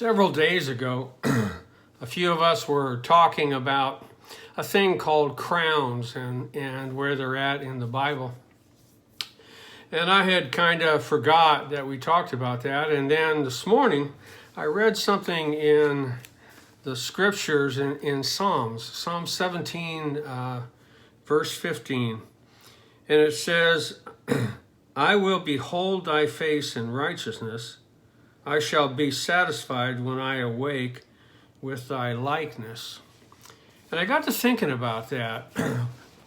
Several days ago, a few of us were talking about a thing called crowns and where they're at in the Bible. And I had kind of forgot that we talked about that. And then this morning, I read something in the scriptures in Psalms, Psalm 17, verse 15. And it says, I will behold thy face in righteousness. I shall be satisfied when I awake with thy likeness. And I got to thinking about that.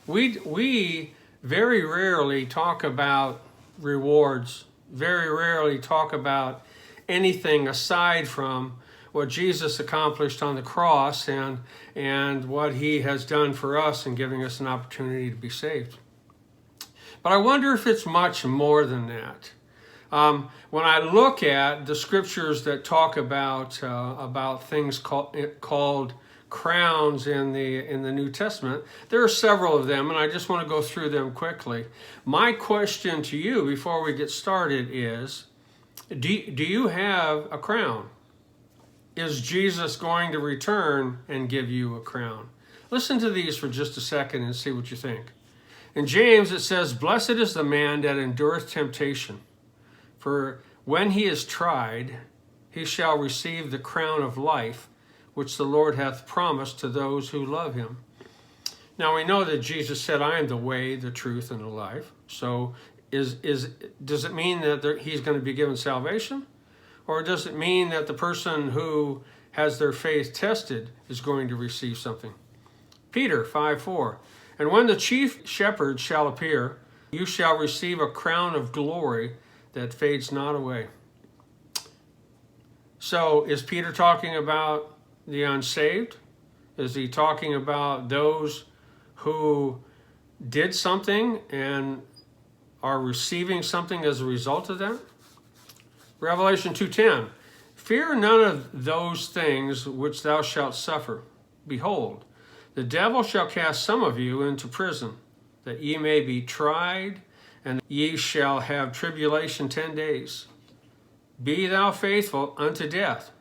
We very rarely talk about rewards, very rarely talk about anything aside from what Jesus accomplished on the cross and what he has done for us in giving us an opportunity to be saved. But I wonder if it's much more than that. When I look at the scriptures that talk about things called crowns in the New Testament, there are several of them, and I just want to go through them quickly. My question to you before we get started is, do you have a crown? Is Jesus going to return and give you a crown? Listen to these for just a second and see what you think. In James it says, Blessed is the man that endureth temptation. For when he is tried, he shall receive the crown of life, which the Lord hath promised to those who love him. Now we know that Jesus said, I am the way, the truth, and the life. So does it mean that he's going to be given salvation? Or does it mean that the person who has their faith tested is going to receive something? Peter 5:4. And when the chief shepherd shall appear, you shall receive a crown of glory that fades not away. So is Peter talking about the unsaved? Is he talking about those who did something and are receiving something as a result of that? Revelation 2:10. Fear none of those things which thou shalt suffer. Behold, the devil shall cast some of you into prison, that ye may be tried, and ye shall have tribulation 10 days. Be thou faithful unto death,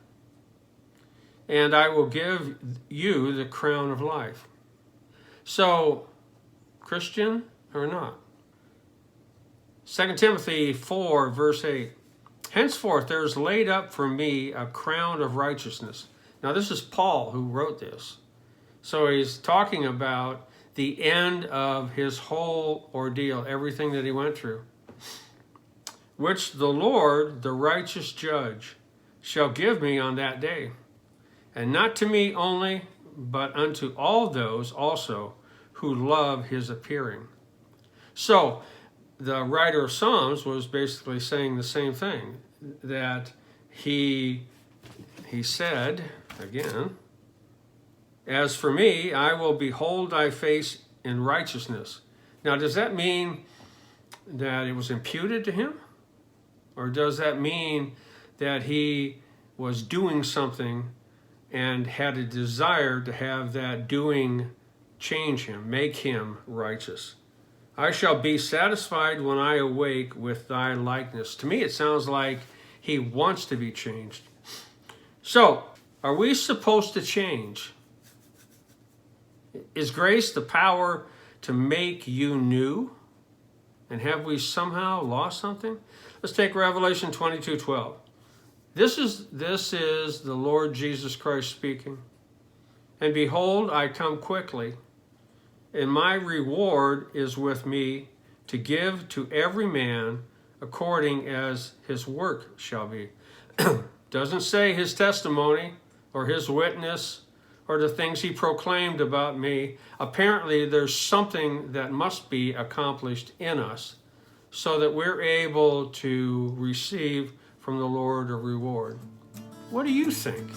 and I will give you the crown of life. So, Christian or not? 2 Timothy 4, verse 8. Henceforth there is laid up for me a crown of righteousness. Now this is Paul who wrote this. So he's talking about the end of his whole ordeal, everything that he went through. Which the Lord, the righteous judge, shall give me on that day. And not to me only, but unto all those also who love his appearing. So the writer of Psalms was basically saying the same thing, that he said, again, as for me, I will behold thy face in righteousness. Now, does that mean that it was imputed to him? Or does that mean that he was doing something and had a desire to have that doing change him, make him righteous? I shall be satisfied when I awake with thy likeness. To me, it sounds like he wants to be changed. So, are we supposed to change? Is grace the power to make you new? And have we somehow lost something? Let's take Revelation 22:12. This is the Lord Jesus Christ speaking. And behold, I come quickly, and my reward is with me to give to every man according as his work shall be. Doesn't say his testimony or his witness or the things he proclaimed about me. Apparently there's something that must be accomplished in us so that we're able to receive from the Lord a reward. What do you think?